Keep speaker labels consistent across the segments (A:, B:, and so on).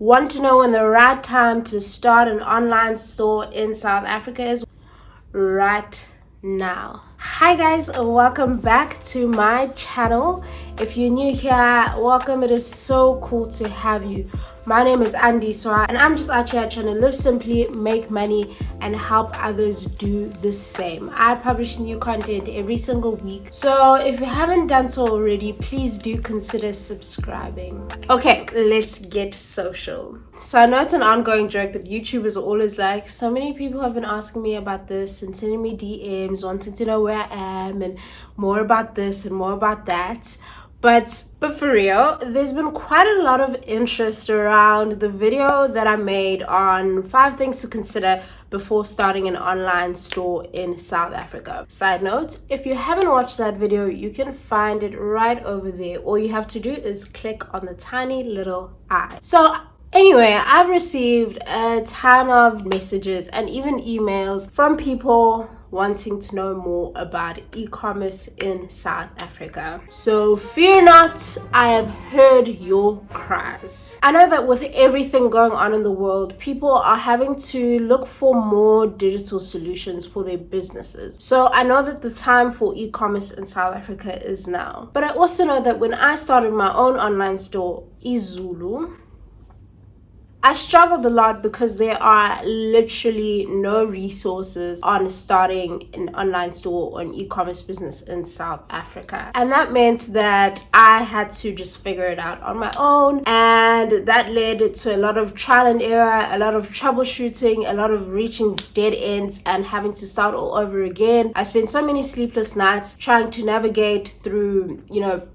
A: Want to know when the right time to start an online store in South Africa is? Right now. Hi guys, welcome back to my channel. If you're new here, welcome. It is so cool to have you. My name is Andy Swara and I'm just out here trying to live simply, make money, and help others do the same. I publish new content every single week, so if you haven't done so already, please do consider subscribing. Okay, let's get social. So I know it's an ongoing joke that YouTubers are always like, so many people have been asking me about this and sending me DMs wanting to know where I am and more about this and more about that. But for real, there's been quite a lot of interest around the video that I made on 5 things to consider before starting an online store in South Africa. Side note, if you haven't watched that video, you can find it right over there. All you have to do is click on the tiny little eye. So anyway, I've received a ton of messages and even emails from people wanting to know more about e-commerce in South Africa. So fear not, I have heard your cries. I know that with everything going on in the world, people are having to look for more digital solutions for their businesses. So I know that the time for e-commerce in South Africa is now. But I also know that when I started my own online store, Izulu, I struggled a lot because there are literally no resources on starting an online store or an e-commerce business in South Africa. And that meant that I had to just figure it out on my own. And that led to a lot of trial and error, a lot of troubleshooting, a lot of reaching dead ends and having to start all over again. I spent so many sleepless nights trying to navigate through,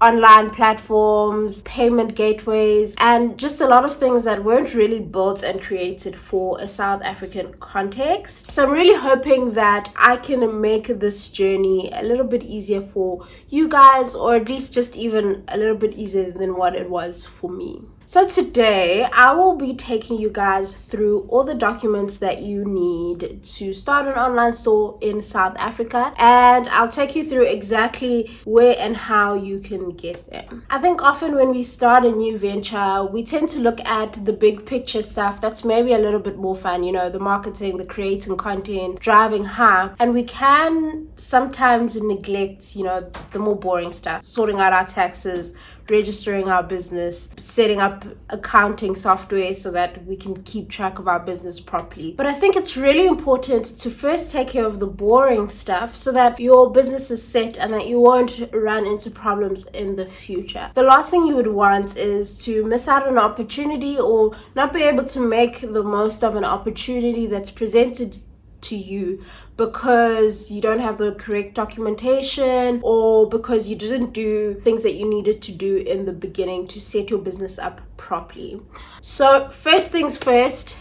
A: online platforms, payment gateways, and just a lot of things that weren't really built and created for a South African context. So I'm really hoping that I can make this journey a little bit easier for you guys, or at least just even a little bit easier than what it was for me. So today I will be taking you guys through all the documents that you need to start an online store in South Africa, and I'll take you through exactly where and how you can get them. I think often when we start a new venture, we tend to look at the big picture stuff that's maybe a little bit more fun, the marketing, the creating content, driving hype, and we can sometimes neglect, the more boring stuff, sorting out our taxes, registering our business, setting up accounting software so that we can keep track of our business properly. But I think it's really important to first take care of the boring stuff so that your business is set and that you won't run into problems in the future. The last thing you would want is to miss out on an opportunity or not be able to make the most of an opportunity that's presented to you because you don't have the correct documentation or because you didn't do things that you needed to do in the beginning to set your business up properly. So first things first,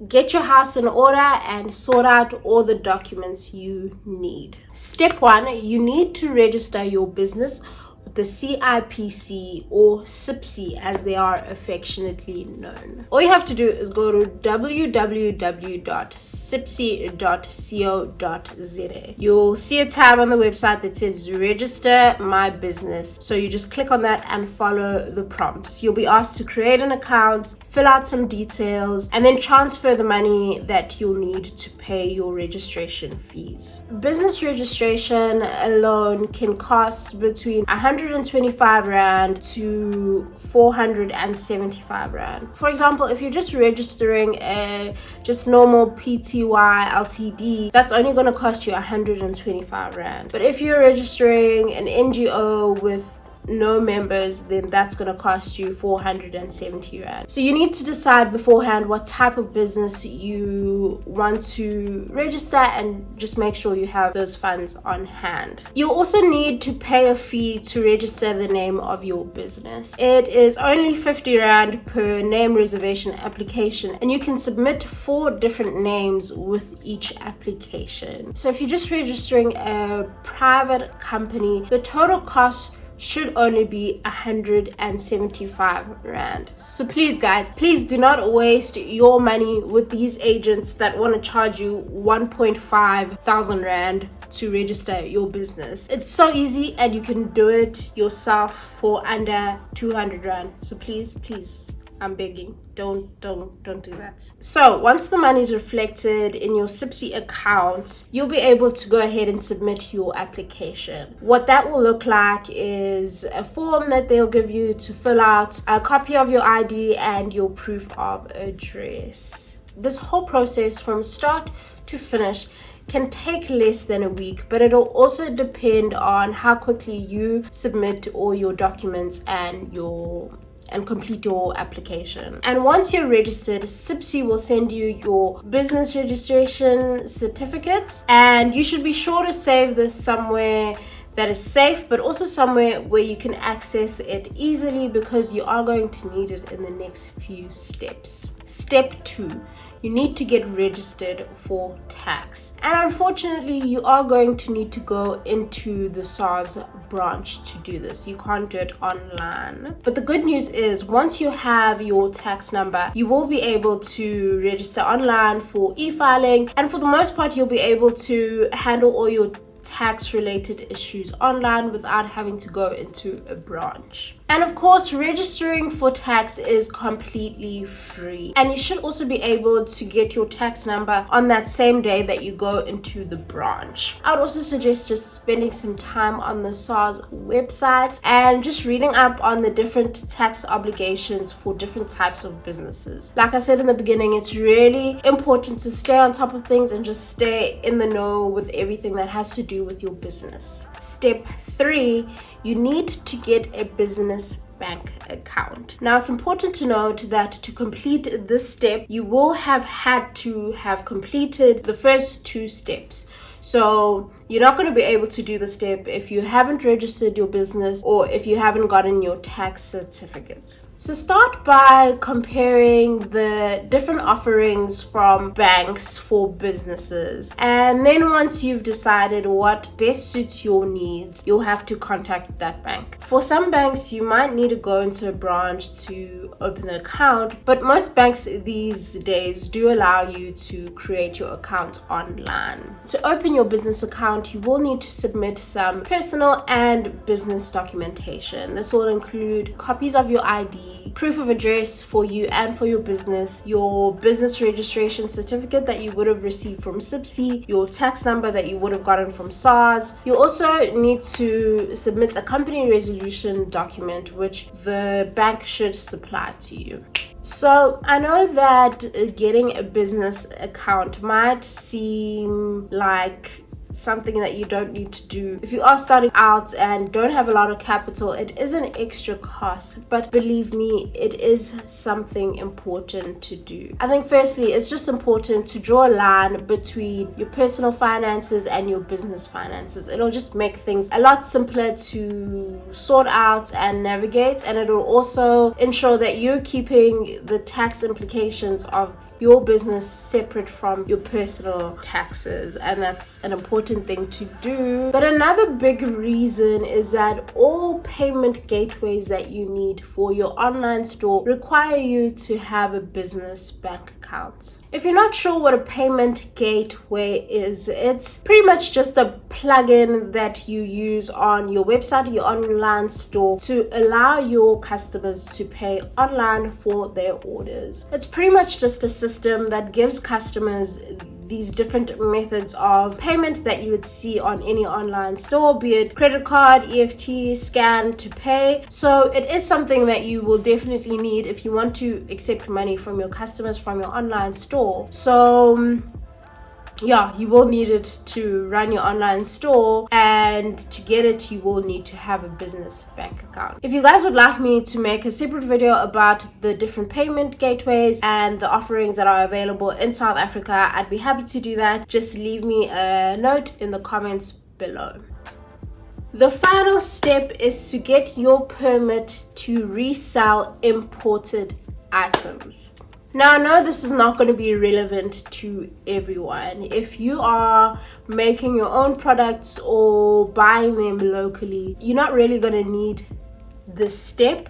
A: get your house in order and sort out all the documents you need. Step 1, you need to register your business the CIPC or SIPC as they are affectionately known. All you have to do is go to www.sipc.co.za. You'll see a tab on the website that says register my business. So you just click on that and follow the prompts. You'll be asked to create an account, fill out some details, and then transfer the money that you'll need to pay your registration fees. Business registration alone can cost between 125 Rand to 475 Rand. For example, if you're just registering a just normal PTY LTD, that's only going to cost you 125 Rand. But if you're registering an NGO with no members, then that's going to cost you 470 Rand. So you need to decide beforehand what type of business you want to register and just make sure you have those funds on hand. You'll also need to pay a fee to register the name of your business. It is only 50 Rand per name reservation application, and you can submit 4 different names with each application. So if you're just registering a private company, the total cost should only be 175 Rand. So please guys, please do not waste your money with these agents that want to charge you 1.5 thousand Rand to register your business. It's so easy and you can do it yourself for under 200 Rand. So please, I'm begging, don't do that. So once the money is reflected in your Sipsi account, you'll be able to go ahead and submit your application. What that will look like is a form that they'll give you to fill out, a copy of your ID, and your proof of address. This whole process from start to finish can take less than a week, but it'll also depend on how quickly you submit all your documents and complete your application. And once you're registered, Sipsi will send you your business registration certificates, and you should be sure to save this somewhere that is safe, but also somewhere where you can access it easily, because you are going to need it in the next few steps. Step 2, you need to get registered for tax. And unfortunately, you are going to need to go into the SARS branch to do this. You can't do it online. But the good news is, once you have your tax number, you will be able to register online for e-filing, and for the most part, you'll be able to handle all your tax related issues online without having to go into a branch. And of course, registering for tax is completely free, and you should also be able to get your tax number on that same day that you go into the branch. I would also suggest just spending some time on the SARS website and just reading up on the different tax obligations for different types of businesses. Like I said in the beginning, it's really important to stay on top of things and just stay in the know with everything that has to do with your business. Step 3, you need to get a business bank account. Now, it's important to note that to complete this step, you will have had to have completed the first 2 steps. So you're not going to be able to do the step if you haven't registered your business or if you haven't gotten your tax certificate. So start by comparing the different offerings from banks for businesses. And then once you've decided what best suits your needs, you'll have to contact that bank. For some banks, you might need to go into a branch to open an account, but most banks these days do allow you to create your account online. To open your business account, you will need to submit some personal and business documentation. This will include copies of your ID, proof of address for you and for your business, your business registration certificate that you would have received from Sipsi, your tax number that you would have gotten from SARS. You also need to submit a company resolution document, which the bank should supply to you. So I know that getting a business account might seem like something that you don't need to do. If you are starting out and don't have a lot of capital, it is an extra cost, but believe me, it is something important to do. I think firstly, it's just important to draw a line between your personal finances and your business finances. It'll just make things a lot simpler to sort out and navigate, and it'll also ensure that you're keeping the tax implications of your business separate from your personal taxes, and that's an important thing to do. But another big reason is that all payment gateways that you need for your online store require you to have a business bank account. If you're not sure what a payment gateway is, it's pretty much just a plugin that you use on your website, your online store, to allow your customers to pay online for their orders. It's pretty much just a system that gives customers these different methods of payment that you would see on any online store, be it credit card, EFT, scan to pay. So it is something that you will definitely need if you want to accept money from your customers from your online store. So yeah, you will need it to run your online store, and to get it, you will need to have a business bank account. If you guys would like me to make a separate video about the different payment gateways and the offerings that are available in South Africa, I'd be happy to do that. Just leave me a note in the comments below. The final step is to get your permit to resell imported items. Now, I know this is not going to be relevant to everyone. If you are making your own products or buying them locally, you're not really going to need this step.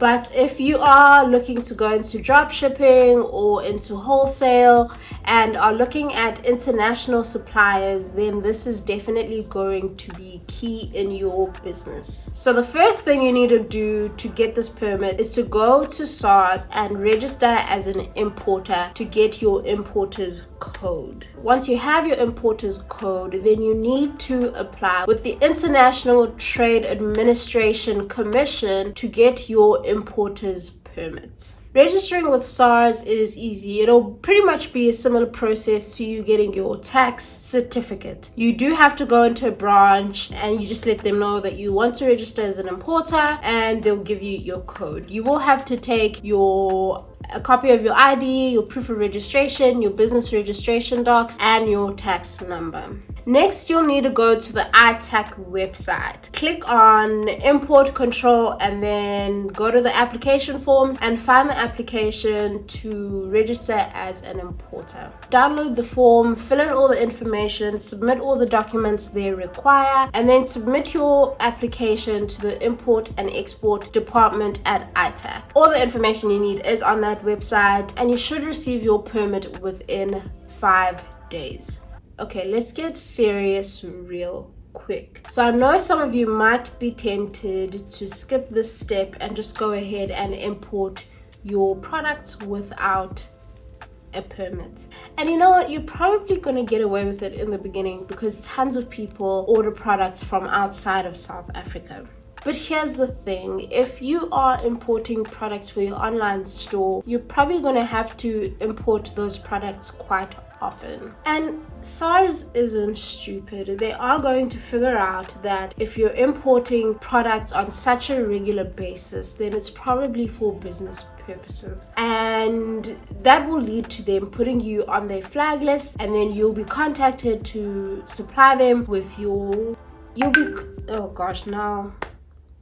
A: But if you are looking to go into drop shipping or into wholesale and are looking at international suppliers, then this is definitely going to be key in your business. So the first thing you need to do to get this permit is to go to SARS and register as an importer to get your importer's code. Once you have your importer's code, then you need to apply with the International Trade Administration Commission to get your importer's permit. Registering with SARS is easy. It'll pretty much be a similar process to you getting your tax certificate. You do have to go into a branch and you just let them know that you want to register as an importer, and they'll give you your code. You will have to take a copy of your ID, your proof of registration, your business registration docs, and your tax number. Next, you'll need to go to the ITAC website. Click on import control and then go to the application forms and find the application to register as an importer. Download the form, fill in all the information, submit all the documents they require, and then submit your application to the import and export department at ITAC. All the information you need is on that website, and you should receive your permit within 5 days. Okay, let's get serious real quick. So I know some of you might be tempted to skip this step and just go ahead and import your products without a permit. And you know what? You're probably going to get away with it in the beginning because tons of people order products from outside of South Africa. But here's the thing, if you are importing products for your online store, you're probably going to have to import those products quite often. And SARS isn't stupid. They are going to figure out that if you're importing products on such a regular basis, then it's probably for business purposes. And that will lead to them putting you on their flag list, and then you'll be contacted to supply them with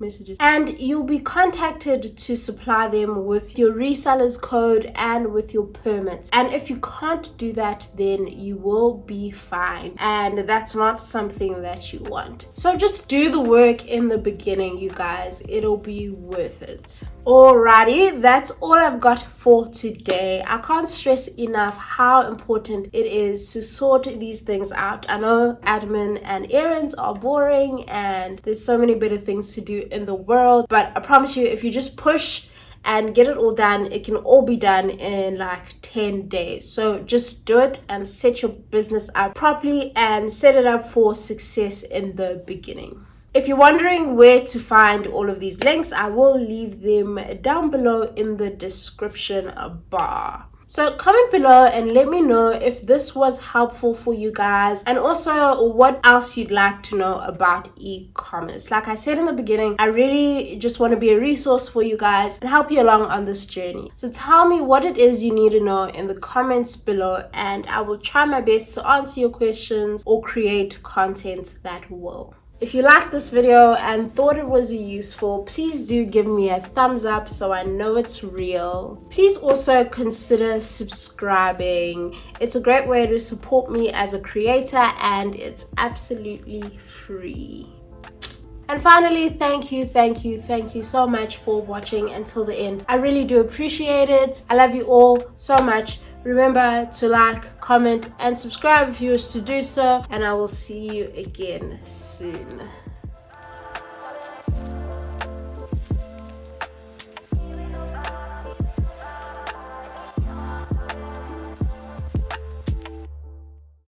A: messages, and you'll be contacted to supply them with your reseller's code and with your permits. And if you can't do that, then you will be fined, and that's not something that you want. So just do the work in the beginning, you guys. It'll be worth it. Alrighty, that's all I've got for today. I can't stress enough how important it is to sort these things out. I know admin and errands are boring and there's so many better things to do in the world, but I promise you, if you just push and get it all done, it can all be done in like 10 days. So just do it and set your business up properly and set it up for success in the beginning. If you're wondering where to find all of these links, I will leave them down below in the description bar. So comment below and let me know if this was helpful for you guys, and also what else you'd like to know about e-commerce. Like I said in the beginning, I really just want to be a resource for you guys and help you along on this journey. So tell me what it is you need to know in the comments below, and I will try my best to answer your questions or create content that will. If you liked this video and thought it was useful, please do give me a thumbs up so I know it's real. Please also consider subscribing. It's a great way to support me as a creator, and it's absolutely free. And finally, thank you so much for watching until the end. I really do appreciate it. I love you all so much. Remember to like, comment, and subscribe if you wish to do so, and I will see you again soon.